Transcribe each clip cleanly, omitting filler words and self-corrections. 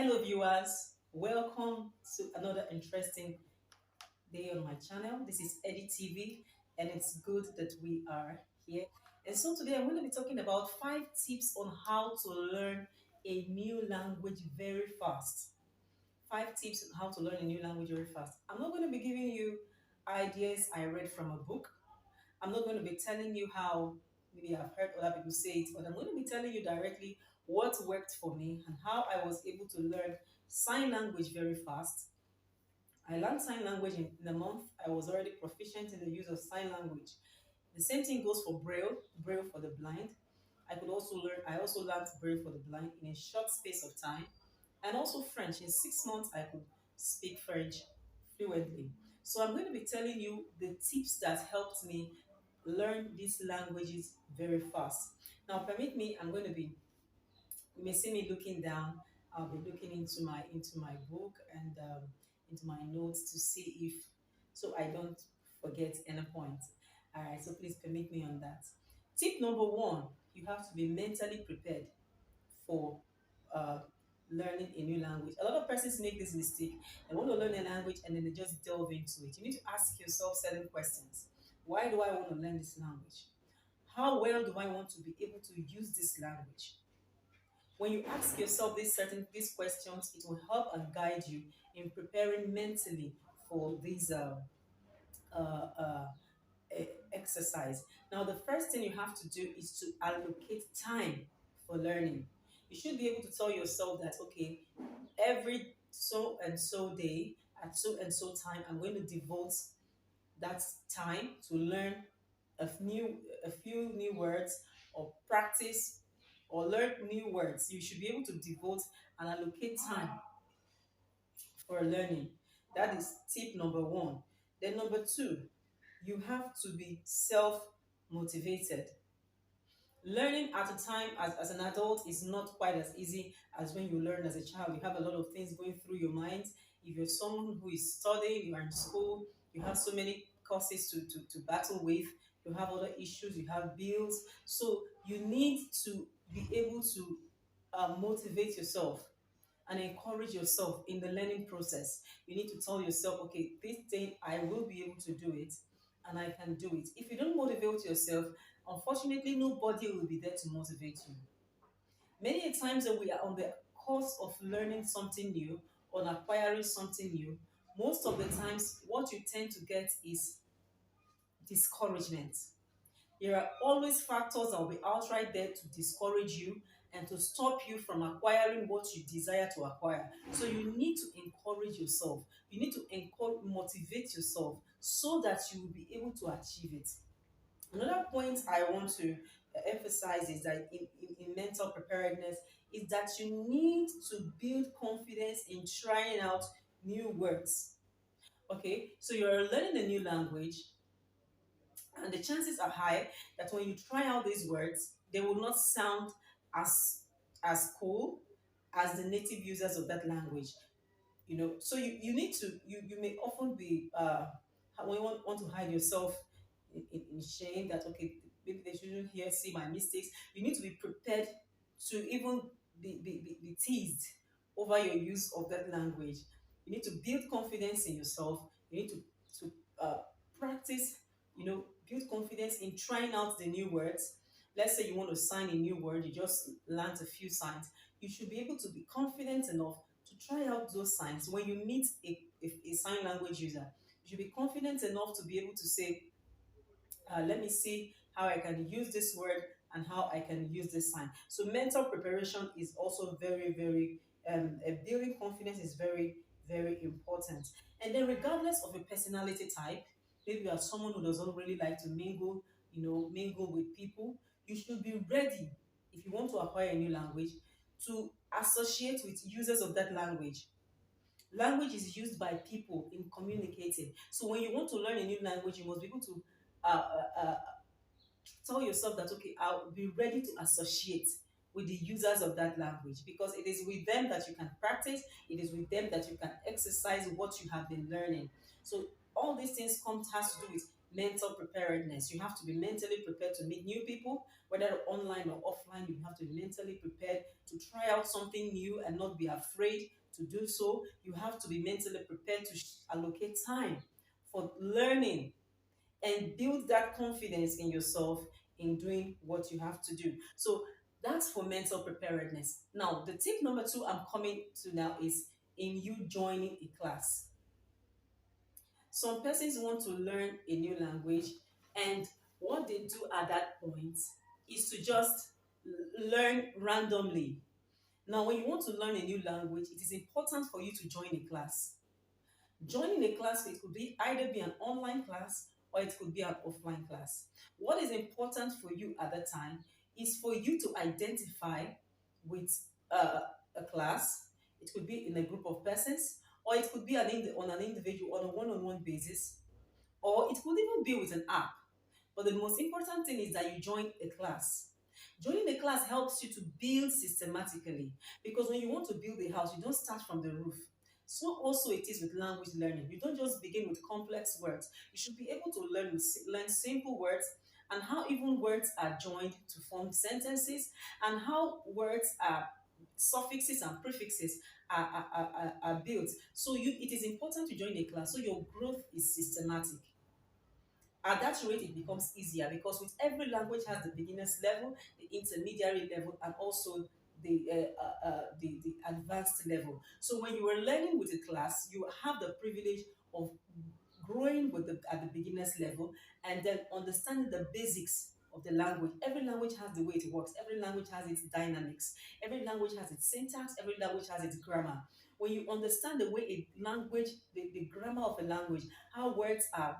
Hello, viewers. Welcome to another interesting day on my channel. This is Eddie TV, and it's good that we are here. And so today I'm going to be talking about 5 tips on how to learn a new language very fast. 5 tips on how to learn a new language very fast. I'm not going to be giving you ideas I read from a book. I'm not going to be telling you how maybe I've heard other people say it, but I'm going to be telling you directly what worked for me and how I was able to learn sign language very fast. I learned sign language in a month. I was already proficient in the use of sign language. The same thing goes for Braille for the blind. I also learned Braille for the blind in a short space of time. And also French. In 6 months, I could speak French fluently. So I'm going to be telling you the tips that helped me learn these languages very fast. Now, permit me, you may see me looking down. I'll be looking into my book and into my notes to see if, so I don't forget any point. All right, so please permit me on that. Tip number one, you have to be mentally prepared for uh, learning a new language. A lot of persons make this mistake. They want to learn a language and then they just delve into it. You need to ask yourself certain questions. Why do I want to learn this language? How well do I want to be able to use this language? When you ask yourself these questions, it will help and guide you in preparing mentally for these uh, uh, exercise. Now, the first thing you have to do is to allocate time for learning. You should be able to tell yourself that, okay, every so and so day at so and so time, I'm going to devote that time to learn a few new words or practice or learn new words. You should be able to devote and allocate time for learning. That is tip number one. Then number two, you have to be self motivated. Learning at a time as an adult is not quite as easy as when you learn as a child. You have a lot of things going through your mind. If you're someone who is studying, you are in school, you have so many courses to battle with, you have other issues, you have bills. So you need to be able to motivate yourself and encourage yourself in the learning process. You need to tell yourself, okay, this thing I will be able to do it and I can do it. If you don't motivate yourself, unfortunately, nobody will be there to motivate you. Many times when we are on the course of learning something new or acquiring something new, most of the times what you tend to get is discouragement. There are always factors that will be outright there to discourage you and to stop you from acquiring what you desire to acquire. So you need to encourage yourself. You need to motivate yourself so that you will be able to achieve it. Another point I want to emphasize is that in mental preparedness is that you need to build confidence in trying out new words. Okay, so you're learning a new language, and the chances are high that when you try out these words, they will not sound as cool as the native users of that language. So you need to you may often be when you want to hide yourself in shame that, okay, maybe they shouldn't hear see my mistakes. You need to be prepared to even be teased over your use of that language. You need to build confidence in yourself. You need to practice, build confidence in trying out the new words. Let's say you want to sign a new word, you just learned a few signs. You should be able to be confident enough to try out those signs when you meet a sign language user. You should be confident enough to be able to say, let me see how I can use this word and how I can use this sign. So mental preparation is also very, very, building confidence is very, very important. And then regardless of a personality type, maybe you are someone who doesn't really like to mingle with people, you should be ready if you want to acquire a new language to associate with users of that language. Language is used by people in communicating. So when you want to learn a new language, you must be able to uh, uh, uh, tell yourself that, okay, I'll be ready to associate with the users of that language, because it is with them that you can practice, it is with them that you can exercise what you have been learning. So all these things has to do with mental preparedness. You have to be mentally prepared to meet new people, whether online or offline. You have to be mentally prepared to try out something new and not be afraid to do so. You have to be mentally prepared to allocate time for learning and build that confidence in yourself in doing what you have to do. So that's for mental preparedness. Now, the tip number two I'm coming to now is in you joining a class. Some persons want to learn a new language, and what they do at that point is to just learn randomly. Now, when you want to learn a new language, it is important for you to join a class. Joining a class, it could be either be an online class or it could be an offline class. What is important for you at the time is for you to identify with a class. It could be in a group of persons, or it could be on an individual, on a one-on-one basis, or it could even be with an app. But the most important thing is that you join a class. Joining a class helps you to build systematically, because when you want to build a house, you don't start from the roof. So also it is with language learning. You don't just begin with complex words. You should be able to learn simple words, and how even words are joined to form sentences, and how words are suffixes and prefixes are built. So it is important to join a class so your growth is systematic. At that rate, it becomes easier, because with every language has the beginner's level, the intermediary level, and also the advanced level. So when you are learning with a class, you have the privilege of growing at the beginner's level, and then understanding the basics of the language. Every language has the way it works. Every language has its dynamics. Every language has its syntax. Every language has its grammar. When you understand the way a language, the grammar of a language, how words are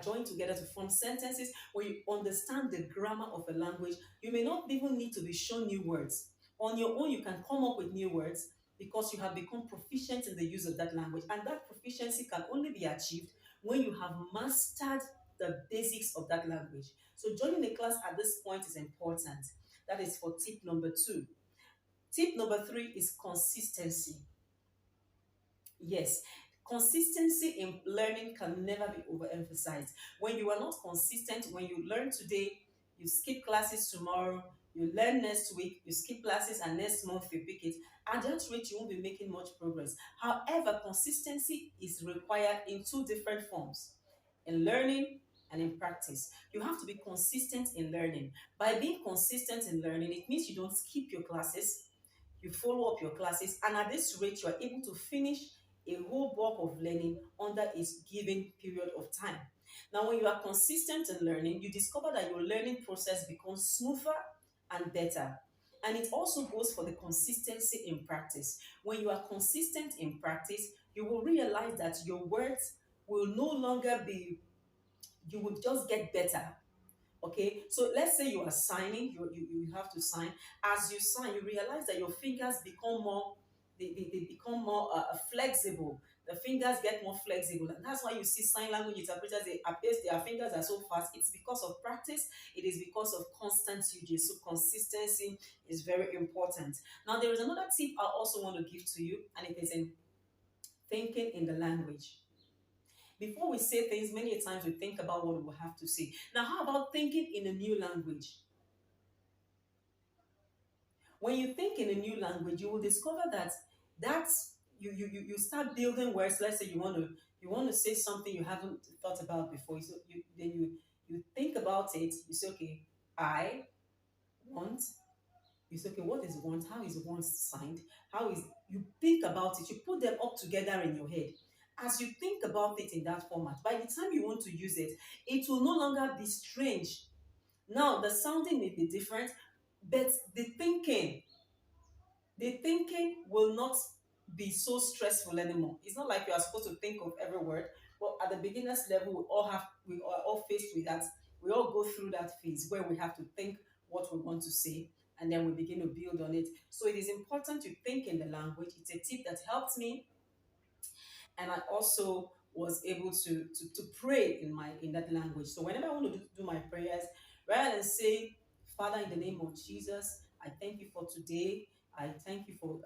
joined together to form sentences, when you understand the grammar of a language, you may not even need to be shown new words. On your own, you can come up with new words, because you have become proficient in the use of that language. And that proficiency can only be achieved when you have mastered the basics of that language. So joining a class at this point is important. That is for tip number two. Tip number three is consistency. Yes, consistency in learning can never be overemphasized. When you are not consistent, when you learn today, you skip classes tomorrow, you learn next week, you skip classes, and next month you pick it. At that rate, you won't be making much progress. However, consistency is required in two different forms: in learning and in practice. You have to be consistent in learning. By being consistent in learning, it means you don't skip your classes, you follow up your classes, and at this rate, you are able to finish a whole bulk of learning under a given period of time. Now, when you are consistent in learning, you discover that your learning process becomes smoother and better. And it also goes for the consistency in practice. When you are consistent in practice, you will realize that your words will no longer be, you will just get better. Okay, so let's say you are signing, you have to sign. As you sign, you realize that your fingers become more, they become more flexible. The fingers get more flexible, and that's why you see sign language interpreters, they appear their fingers are so fast. It's because of practice, it is because of constant usage. So consistency is very important. Now, there is another tip I also want to give to you, and it is in thinking in the language. Before we say things, many times we think about what we will have to say. Now, how about thinking in a new language? When you think in a new language, you will discover that you start building words. Let's say you want to say something you haven't thought about before. So you think about it. You say, okay, I want. You say, okay, what is want? How is want signed? How is You think about it? You put them up together in your head. As you think about it in that format, by the time you want to use it, it will no longer be strange. Now the sounding may be different, but the thinking will not be so stressful anymore. It's not like you are supposed to think of every word. But at the beginner's level, we are all faced with that. We all go through that phase where we have to think what we want to say, and then we begin to build on it. So it is important to think in the language. It's a tip that helped me, and I also was able to pray in that language. So whenever I want to do my prayers, rather than say, Father, in the name of Jesus, I thank you for today. I thank you for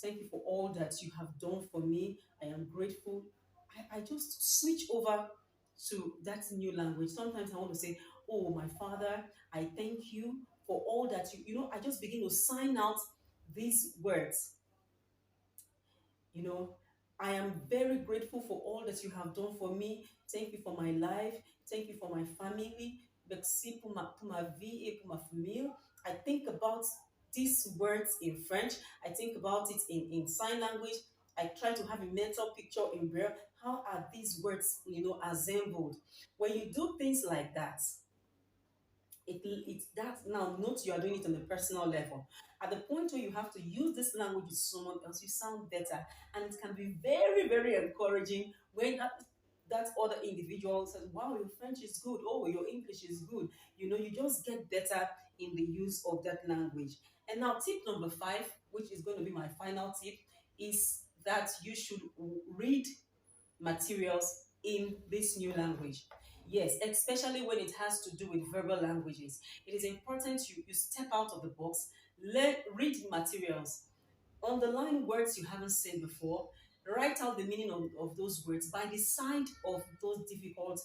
thank you for all that you have done for me. I am grateful. I just switch over to that new language. Sometimes I want to say, oh, my Father, I thank you for all that I just begin to sign out these words. You know, I am very grateful for all that you have done for me. Thank you for my life. Thank you for my family. Merci pour ma vie et pour ma famille. I think about these words in French. I think about it in sign language. I try to have a mental picture in Braille. How are these words, assembled? When you do things like that, it's that now note you are doing it on a personal level. At the point where you have to use this language with someone else, you sound better, and it can be very, very encouraging when that other individual says, "Wow, your French is good. Oh, your English is good." You just get better in the use of that language. And now, tip number 5, which is going to be my final tip, is that you should read materials in this new language. Yes, especially when it has to do with verbal languages. It is important you step out of the box, read materials, underline words you haven't seen before, write out the meaning of those words by the side of those difficult,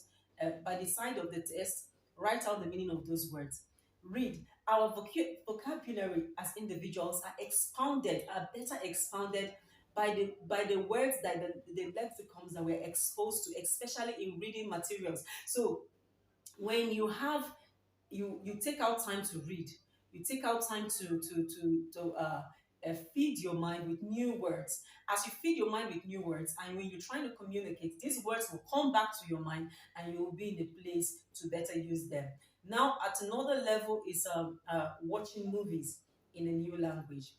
by the side of the test, write out the meaning of those words. Read. Our vocabulary as individuals are better expounded by the words that the lexicons that we're exposed to, especially in reading materials. So when you take out time to read, you take out time to feed your mind with new words. As you feed your mind with new words, and when you're trying to communicate, these words will come back to your mind, and you will be in a place to better use them. Now, at another level is watching movies in a new language.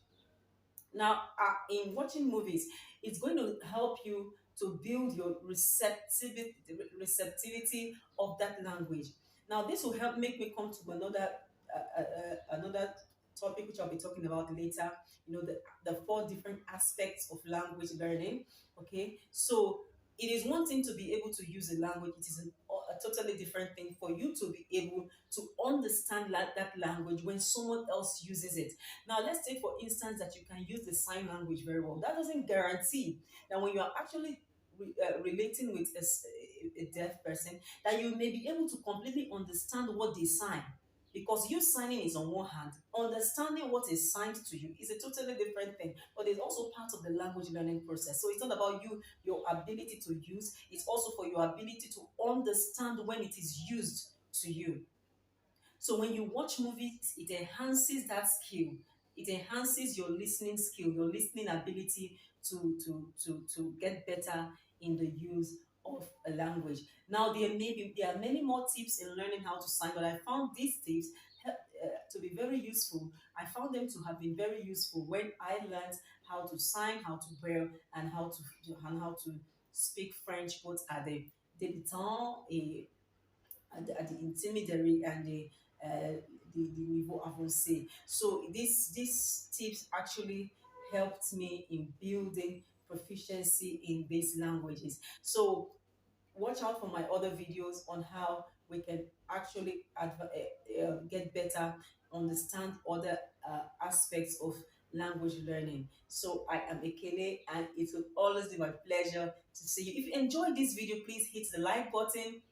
Now, in watching movies, it's going to help you to build your receptivity of that language. Now, this will help make me come to another topic which I'll be talking about later. The 4 different aspects of language learning. Okay, so it is one thing to be able to use a language. It is a totally different thing for you to be able to understand that language when someone else uses it. Now, let's take for instance that you can use the sign language very well. That doesn't guarantee that when you are actually relating with a deaf person, that you may be able to completely understand what they sign. Because you signing is on one hand, understanding what is signed to you is a totally different thing. But it's also part of the language learning process. So it's not about your ability to use, it's also for your ability to understand when it is used to you. So when you watch movies, it enhances that skill. It enhances your listening skill, your listening ability to get better in the use of a language. Now there are many more tips in learning how to sign, but I found these tips to be very useful. I found them to have been very useful when I learned how to sign, how to braille, and how to speak French both at the débutant at the intermediary and the niveau avancé. So these tips actually helped me in building proficiency in these languages. So watch out for my other videos on how we can actually get better, understand other aspects of language learning. So I am Ekele, and it will always be my pleasure to see you. If you enjoyed this video, please hit the like button,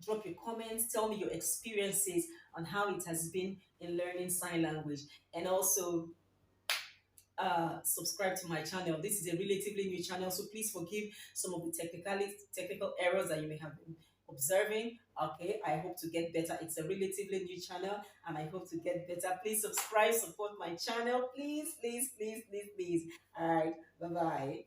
drop your comments, tell me your experiences on how it has been in learning sign language, and also subscribe to my channel. This is a relatively new channel, so please forgive some of the technical errors that you may have been observing. Okay, I hope to get better. It's a relatively new channel, and I hope to get better. Please subscribe, support my channel, please, please, please, please, please. All right, bye bye.